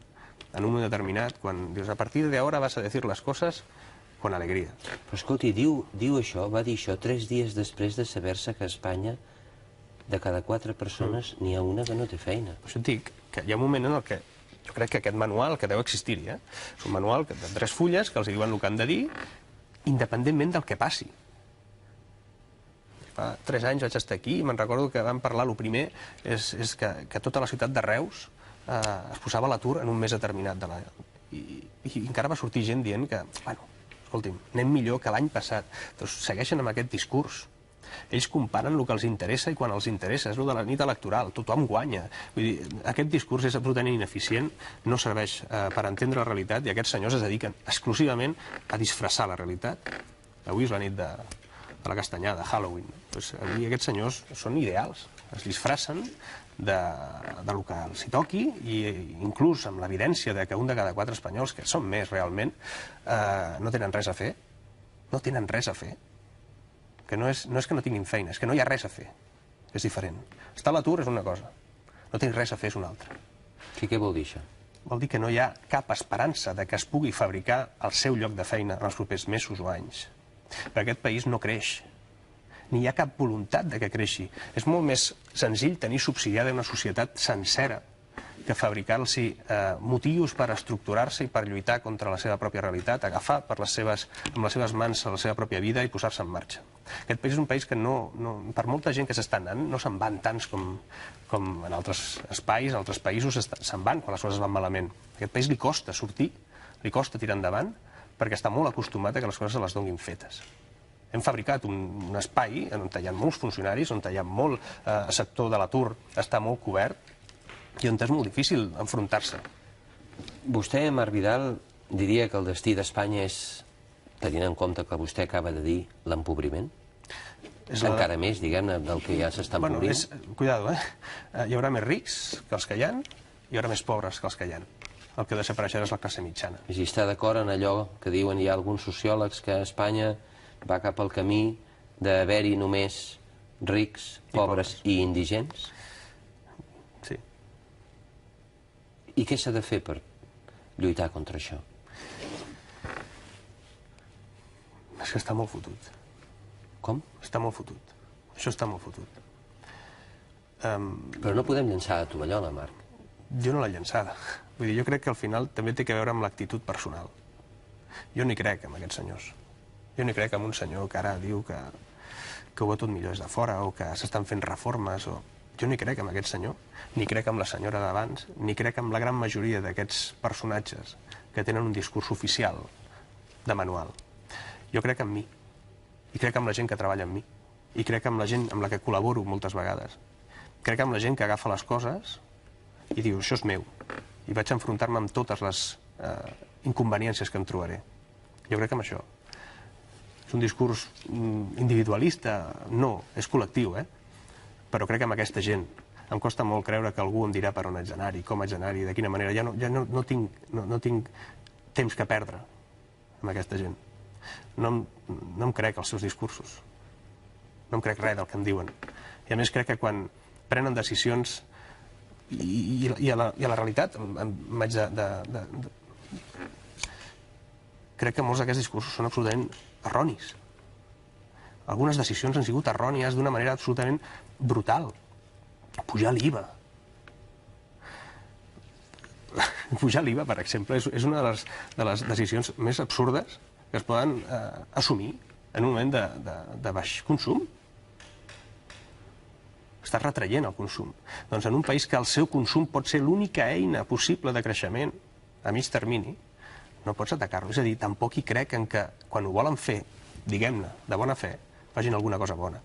en un moment determinat, quan dius, a partir de ahora vas a decir las cosas con alegria. Però escolti, diu això, va dir això 3 dies després de saber-se que a Espanya de cada 4 persones n'hi ha una que no té feina. Per això et dic que hi ha un moment en el que jo crec que aquest manual, que deu existir-hi, és un manual de 3 fulles que els diuen el que han de dir, independentment del que passi. Fa 3 anys vaig estar aquí i me'n recordo que vam parlar, el primer és que tota la ciutat de Reus es posava a l'atur en un mes determinat de l'any. I encara va sortir gent dient que, bueno, escolti'm, anem millor que l'any passat. Doncs segueixen amb aquest discurs. Ells comparen el que els interessa i quan els interessa. És el de la nit electoral, tothom guanya. Vull dir, aquest discurs és absolutament ineficient, no serveix per entendre la realitat i aquests senyors es dediquen exclusivament a disfressar la realitat. Avui és la nit de la castanyada, Halloween. Avui aquests senyors són ideals, es disfressen del que els hi toqui i inclús amb l'evidència que un de cada 4 espanyols, que són més realment, no tenen res a fer. No tenen res a fer. Que no és que no tinguin feina, és que no hi ha res a fer. És diferent. Estar a l'atur és una cosa, no tenir res a fer és una altra. I què vol dir això? Vol dir que no hi ha cap esperança de que es pugui fabricar el seu lloc de feina en els propers mesos o anys. Perquè aquest país no creix, ni hi ha cap voluntat de que creixi. És molt més senzill tenir subsidiada una societat sencera que fabricar-los motius per estructurar-se i per lluitar contra la seva pròpia realitat, agafar amb les seves mans la seva pròpia vida i posar-se en marxa. Aquest país és un país que per molta gent que s'està anant, no se'n van tants com en altres espais, en altres països se'n van quan les coses van malament. A aquest país li costa sortir, li costa tirar endavant, perquè està molt acostumat a que les coses se les donin fetes. Hem fabricat un espai on hi ha molts funcionaris, on hi ha molt sector de l'atur, està molt cobert, i on és molt difícil enfrontar-se. Vostè, Marc Vidal, diria que el destí d'Espanya és, tenint en compte que vostè acaba de dir, l'empobriment? Encara més, diguem-ne, del que ja s'està empobrint? Cuidado, hi haurà més rics que els que hi ha, hi haurà més pobres que els que hi ha. El que desapareixerà és la classe mitjana. I si està d'acord en allò que diuen hi ha alguns sociòlegs que Espanya va cap al camí d'haver-hi només rics, pobres i indigents? Sí. I què s'ha de fer per lluitar contra això? És que està molt fotut. Com? Està molt fotut. Això està molt fotut. Però no podem llançar la tovallola, Marc. Jo no l'he llançada. Vull dir, jo crec que al final també té a veure amb l'actitud personal. Jo no hi crec en aquests senyors. Jo no hi crec en un senyor que ara diu que ho veu tot millor des de fora o que s'estan fent reformes. Jo no hi crec en aquest senyor, ni crec en la senyora d'abans, ni crec en la gran majoria d'aquests personatges que tenen un discurs oficial de manual. Jo crec en mi, i crec en la gent que treballa amb mi, i crec en la gent amb la que col·laboro moltes vegades. Crec en la gent que agafa les coses i diu, això és meu, i vaig enfrontar-me amb totes les inconveniències que em trobaré. Jo crec en això. És un discurs individualista? No, és col·lectiu, però crec en aquesta gent. Em costa molt creure que algú em dirà per on haig d'anar-hi, com haig d'anar-hi, de quina manera. Ja no tinc temps que perdre amb aquesta gent. No em crec els seus discursos. No em crec res del que em diuen. I a més crec que quan prenen decisions i a la realitat m'haig de... Crec que molts d'aquests discursos són absolutament erronis. Algunes decisions han sigut errònies d'una manera absolutament brutal. Pujar l'IVA. Pujar l'IVA, per exemple, és una de les decisions més absurdes que es poden assumir en un moment de baix consum. Estàs retraient el consum. Doncs en un país que el seu consum pot ser l'única eina possible de creixement a mig termini, no pots atacar-lo. És a dir, tampoc hi crec en que quan ho volen fer, diguem-ne, de bona fe, facin alguna cosa bona.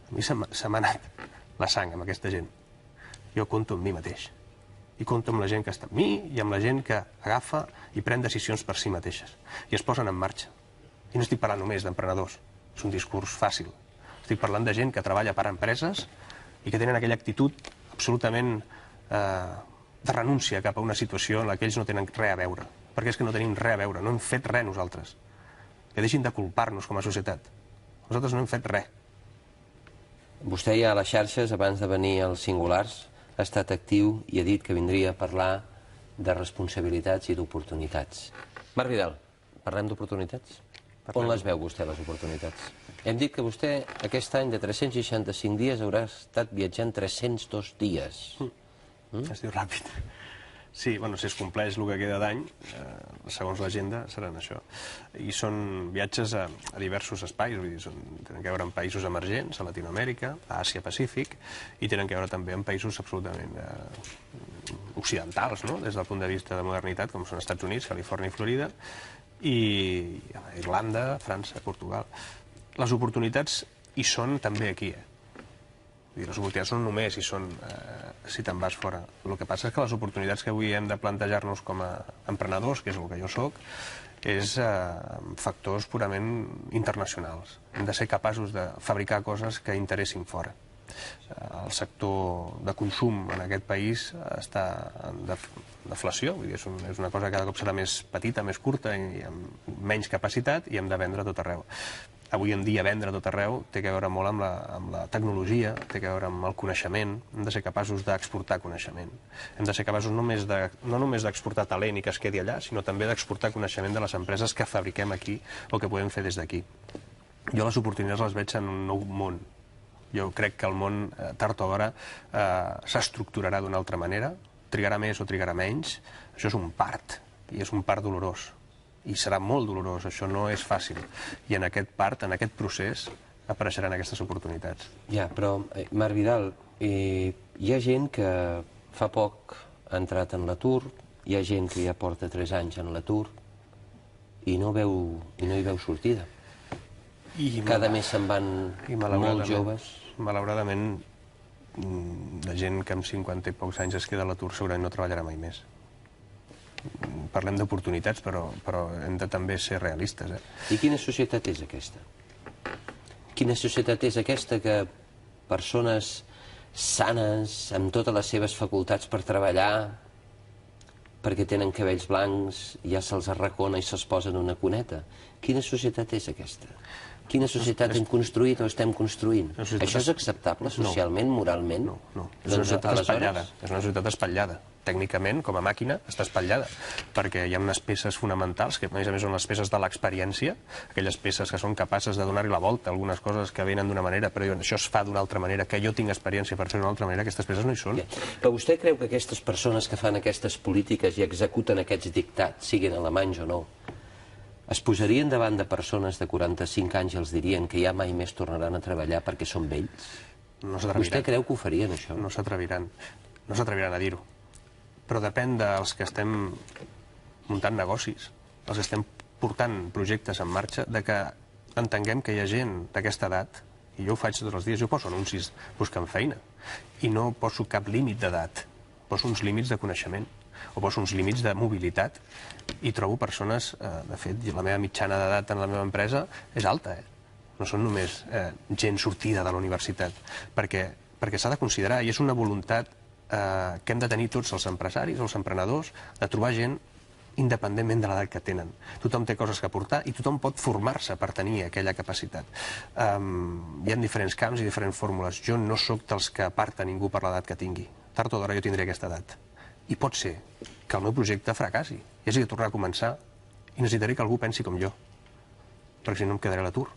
A mi se m'ha anat la sang amb aquesta gent. Jo compto amb mi mateix. I compto amb la gent que està amb mi i amb la gent que agafa i pren decisions per si mateixes. I es posen en marxa. I no estic parlant només d'emprenedors. És un discurs fàcil. Estic parlant de gent que treballa per a empreses i que tenen aquella actitud absolutament de renúncia cap a una situació en la que ells no tenen res a veure. Perquè és que no tenim res a veure, no hem fet res nosaltres. Que deixin de culpar-nos com a societat. Nosaltres no hem fet res. Vostè ja a les xarxes, abans de venir als Singulars, ha estat actiu i ha dit que vindria a parlar de responsabilitats i d'oportunitats. Marc Vidal, parlem d'oportunitats? On les veu vostè, les oportunitats? Hem dit que vostè aquest any de 365 dies haurà estat viatjant 302 dies. Es diu ràpid. Sí, bueno, si es compleix el que queda d'any, segons l'agenda, seran això. I són viatges a diversos espais, vull dir, tenen que veure amb països emergents, a Latinoamèrica, a Àsia-Pacífic, i tenen que veure també amb països absolutament occidentals, no?, des del punt de vista de modernitat, com són Estats Units, Califòrnia i Florida, i Irlanda, França, Portugal. Les oportunitats hi són també aquí, Les oportunitats són només si te'n vas fora. El que passa és que les oportunitats que avui hem de plantejar-nos com a emprenedors, que és el que jo soc, és factors purament internacionals. Hem de ser capaços de fabricar coses que interessin fora. El sector de consum en aquest país està en deflació, vull dir, és una cosa que cada cop serà més petita, més curta i amb menys capacitat, i hem de vendre a tot arreu. Avui en dia vendre a tot arreu té a veure molt amb la tecnologia, té a veure amb el coneixement. Hem de ser capaços d'exportar coneixement. Hem de ser capaços no només d'exportar talent i que es quedi allà, sinó també d'exportar coneixement de les empreses que fabriquem aquí o que podem fer des d'aquí. Jo les oportunitats les veig en un nou món. Jo crec que el món, tard o d'hora, s'estructurarà d'una altra manera, trigarà més o trigarà menys. Això és un part, i és un part dolorós. I serà molt dolorós, això no és fàcil. I en aquest part, en aquest procés, apareixeran aquestes oportunitats. Ja, però, Marc Vidal, hi ha gent que fa poc ha entrat en l'atur, hi ha gent que ja porta 3 anys en l'atur i no hi veu sortida. Cada mes se'n van molts joves. Malauradament, la gent que amb 50 i pocs anys es queda a l'atur segurament no treballarà mai més. Parlem d'oportunitats, però hem de també ser realistes. I quina societat és aquesta? Quina societat és aquesta que persones sanes, amb totes les seves facultats per treballar, perquè tenen cabells blancs, ja se'ls arracona i se'ls posa en una cuneta? Quina societat és aquesta? Quina societat hem construït o estem construint? Això és acceptable socialment, moralment? No. És una societat espatllada. És una societat espatllada. Tècnicament, com a màquina, està espatllada, perquè hi ha unes peces fonamentals, que a més són les peces de l'experiència, aquelles peces que són capaces de donar-hi la volta a algunes coses que venen d'una manera, però diuen, això es fa d'una altra manera, que jo tinc experiència per fer d'una altra manera, aquestes peces no hi són. Però vostè creu que aquestes persones que fan aquestes polítiques i executen aquests dictats, siguin alemanys o no, es posarien davant de persones de 45 anys i els dirien que ja mai més tornaran a treballar perquè són vells? No s'atreviran. Vostè creu que ho farien, això? No s'atreviran. No s'atreviran a dir-ho. Però depèn dels que estem muntant negocis, els que estem portant projectes en marxa, de que entenguem que hi ha gent d'aquesta edat, i jo ho faig tots els dies, jo poso anuncis buscant feina, i no poso cap límit d'edat, poso uns límits de coneixement, o poso uns límits de mobilitat, i trobo persones, de fet, la meva mitjana d'edat en la meva empresa és alta, no són només gent sortida de la universitat, perquè s'ha de considerar, i és una voluntat que hem de tenir tots els empresaris, els emprenedors, de trobar gent independentment de l'edat que tenen. Tothom té coses que aportar i tothom pot formar-se per tenir aquella capacitat. Hi ha diferents camps i diferents fórmules. Jo no sóc dels que aparta ningú per l'edat que tingui. Tard o d'hora jo tindré aquesta edat. I pot ser que el meu projecte fracassi. I hagi de tornar a començar i necessitaré que algú pensi com jo, perquè si no em quedaré a l'atur.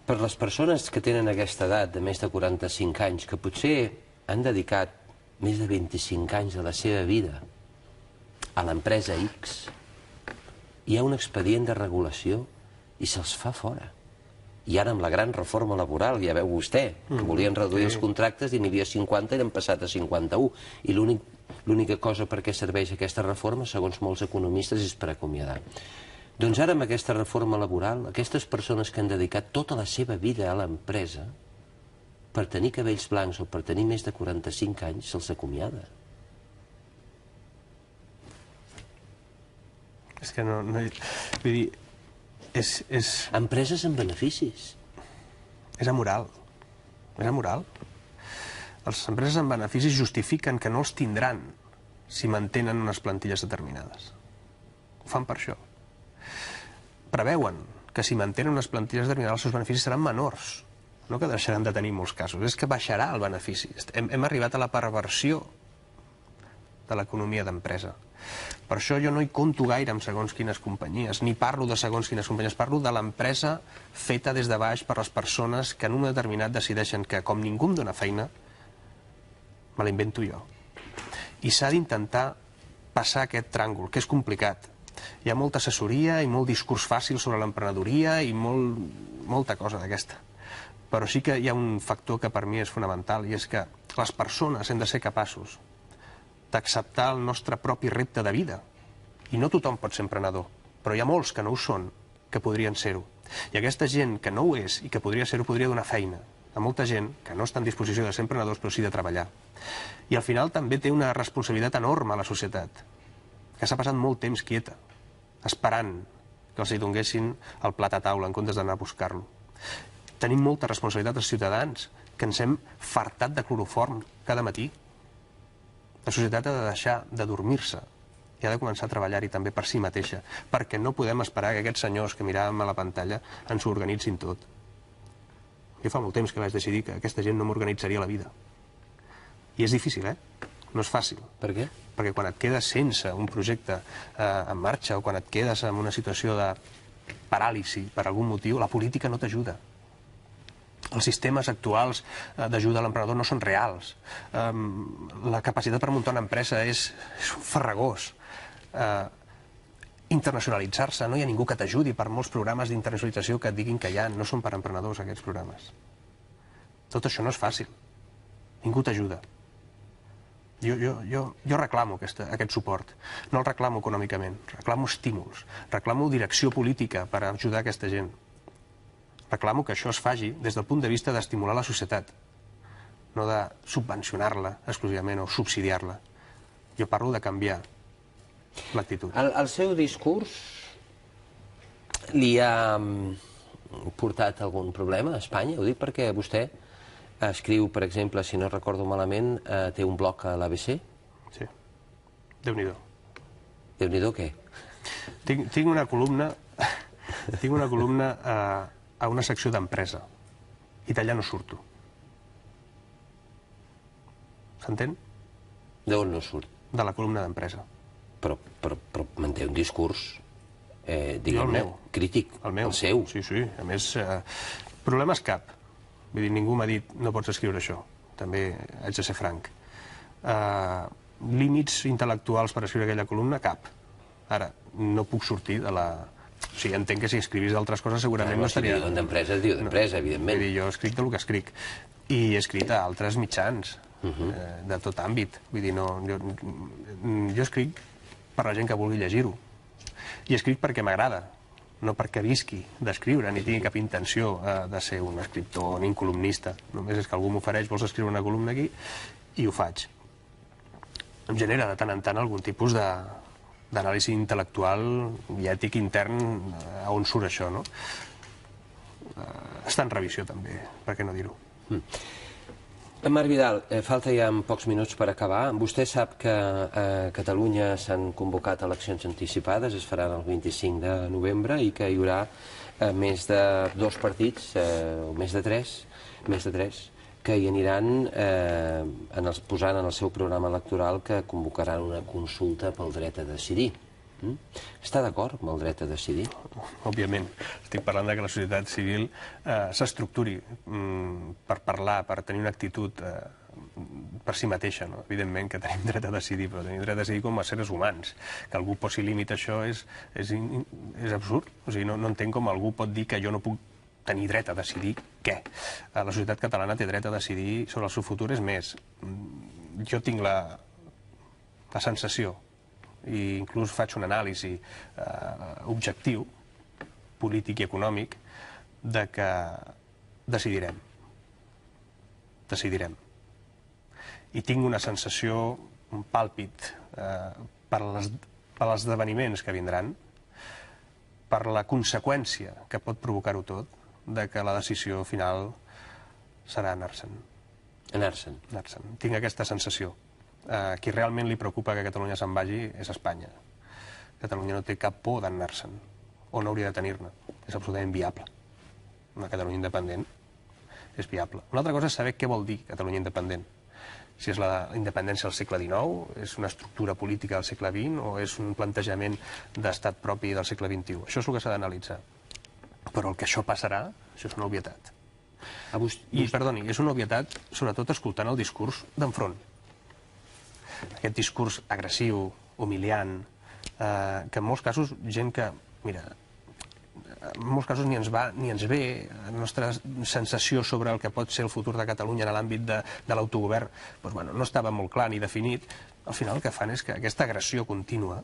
Per les persones que tenen aquesta edat de més de 45 anys, que potser han dedicat més de 25 anys de la seva vida a l'empresa X, hi ha un expedient de regulació i se'ls fa fora. I ara amb la gran reforma laboral, ja veu vostè, que volien reduir els contractes i n'hi havia 50 i n'han passat a 51. I l'única cosa per què serveix aquesta reforma, segons molts economistes, és per acomiadar. Doncs ara amb aquesta reforma laboral, aquestes persones que han dedicat tota la seva vida a l'empresa, per tenir cabells blancs o per tenir més de 45 anys, se'ls acomiada. És que no... Vull dir, és... Empreses amb beneficis. És amoral. És amoral. Les empreses amb beneficis justifiquen que no els tindran si mantenen unes plantilles determinades. Ho fan per això. Preveuen que si mantenen unes plantilles determinades els seus beneficis seran menors, no que deixaran de tenir molts casos, és que baixarà el benefici. Hem arribat a la perversió de l'economia d'empresa. Per això jo no hi compto gaire amb segons quines companyies, ni parlo de segons quines companyies, parlo de l'empresa feta des de baix per les persones que en un moment determinat decideixen que, com ningú em dóna feina, me la invento jo. I s'ha d'intentar passar aquest tràngol, que és complicat. Hi ha molta assessoria i molt discurs fàcil sobre l'emprenedoria i molta cosa d'aquesta. Però sí que hi ha un factor que per mi és fonamental, i és que les persones hem de ser capaços d'acceptar el nostre propi repte de vida. I no tothom pot ser emprenedor, però hi ha molts que no ho són, que podrien ser-ho. I aquesta gent que no ho és i que podria ser-ho podria donar feina a molta gent que no està en disposició de ser emprenedors, però sí de treballar. I al final també té una responsabilitat enorme a la societat, que s'ha passat molt temps quieta, esperant que els hi donguessin el plat a taula en comptes d'anar a buscar-lo. Tenim molta responsabilitat als ciutadans, que ens hem fartat de cloroform cada matí. La societat ha de deixar de dormir-se i ha de començar a treballar-hi també per si mateixa, perquè no podem esperar que aquests senyors que miràvem a la pantalla ens ho organitzin tot. Jo fa molt temps que vaig decidir que aquesta gent no m'organitzaria la vida. I és difícil, No és fàcil. Per què? Perquè quan et quedes sense un projecte en marxa o quan et quedes en una situació de paràlisi per algun motiu, la política no t'ajuda. Els sistemes actuals d'ajuda a l'emprenedor no són reals. La capacitat per muntar una empresa és farragós. Internacionalitzar-se, no hi ha ningú que t'ajudi per molts programes d'internacionalització que et diguin que hi ha, no són per emprenedors aquests programes. Tot això no és fàcil. Ningú t'ajuda. Jo reclamo aquest suport. No el reclamo econòmicament, reclamo estímuls, reclamo direcció política per ajudar aquesta gent. Reclamo que això es faci des del punt de vista d'estimular la societat, no de subvencionar-la exclusivament o subsidiar-la. Jo parlo de canviar l'actitud. El seu discurs li ha portat algun problema a Espanya? Ho dic perquè vostè escriu, per exemple, si no recordo malament, té un blog a l'ABC? Sí. Déu-n'hi-do. Déu-n'hi-do què? Tinc una columna Tinc una columna a una secció d'empresa i d'allà no surto. S'entén? D'on no surt? De la columna d'empresa. Però manté un discurs, diguem-ne, crític, el seu. Sí, sí. A més, problemes cap. Vull dir, ningú m'ha dit no pots escriure això. També haig de ser franc. Límits intel·lectuals per escriure aquella columna, cap. Ara, no puc sortir de la... O sigui, entenc que si escrivís d'altres coses segurament no estaria... Si diuen d'empresa, es diu d'empresa, evidentment. Vull dir, jo escric del que escric. I he escrit a altres mitjans, de tot àmbit. Vull dir, jo escric per la gent que vulgui llegir-ho. I escric perquè m'agrada, no perquè visqui d'escriure, ni tingui cap intenció de ser un escriptor ni un columnista. Només és que algú m'ofereix, vols escriure una columna aquí, i ho faig. Em genera de tant en tant algun tipus d'anàlisi intel·lectual i ètic intern a on surt això, no? Està en revisió, també, per què no dir-ho? Marc Vidal, falta ja pocs minuts per acabar. Vostè sap que a Catalunya s'han convocat eleccions anticipades, es faran el 25 de novembre, i que hi haurà més de 2 partits, o més de 3, que hi aniran posant en el seu programa electoral que convocaran una consulta pel dret a decidir. Està d'acord amb el dret a decidir? Òbviament. Estic parlant que la societat civil s'estructuri per parlar, per tenir una actitud per si mateixa. Evidentment que tenim dret a decidir, però tenim dret a decidir com a seres humans. Que algú posi límit a això és absurd. O sigui, no entenc com algú pot dir que jo no puc tenir dret a decidir què. La societat catalana té dret a decidir sobre el seu futur. És més, jo tinc la sensació, i inclús faig un anàlisi objectiu, polític i econòmic, de que decidirem. Decidirem. I tinc una sensació, un pàlpit, per als esdeveniments que vindran, per la conseqüència que pot provocar-ho tot, de que la decisió final serà anar-se'n. Anar-se'n. Anar-se'n. Tinc aquesta sensació. Qui realment li preocupa que Catalunya se'n vagi és Espanya. Catalunya no té cap por d'anar-se'n, o no hauria de tenir-ne. És absolutament viable. Una Catalunya independent és viable. Una altra cosa és saber què vol dir Catalunya independent. Si és la independència del segle XIX, és una estructura política del segle XX, o és un plantejament d'estat propi del segle XXI. Això és el que s'ha d'analitzar. Però el que això passarà, això és una obvietat. I, perdoni, és una obvietat sobretot escoltant el discurs d'enfront. Aquest discurs agressiu, humiliant, que en molts casos gent que, mira, en molts casos ni ens va ni ens ve, la nostra sensació sobre el que pot ser el futur de Catalunya en l'àmbit de l'autogovern, no estava molt clar ni definit. Al final el que fan és que aquesta agressió contínua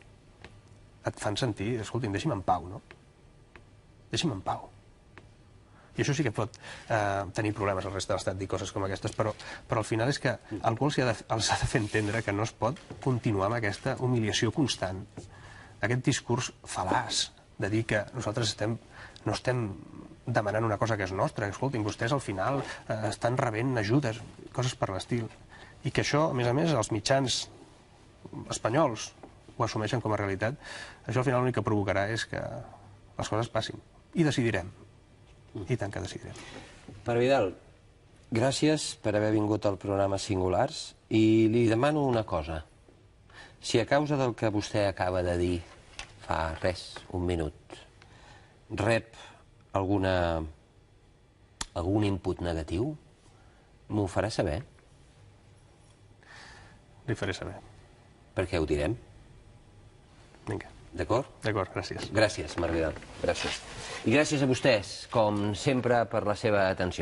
et fan sentir, escolti'm, deixi'm en pau, no? Deixi'm en pau. I això sí que pot tenir problemes al resta de l'Estat, dir coses com aquestes, però al final és que algú els ha de fer entendre que no es pot continuar amb aquesta humiliació constant, aquest discurs fal·laç de dir que nosaltres no estem demanant una cosa que és nostra, escoltin, vostès al final estan rebent ajudes, coses per l'estil, i que això, a més, els mitjans espanyols ho assumeixen com a realitat. Això al final l'únic que provocarà és que les coses passin, i decidirem. I tant que decidirem. Marc Vidal, gràcies per haver vingut al programa Singulars, i li demano una cosa. Si a causa del que vostè acaba de dir fa un minut, rep algun input negatiu, m'ho farà saber? Li faré saber. Per què ho direm? Vinga. D'acord? D'acord, gràcies. Gràcies, Marc Vidal. Gràcies. I gràcies a vostès, com sempre, per la seva atenció.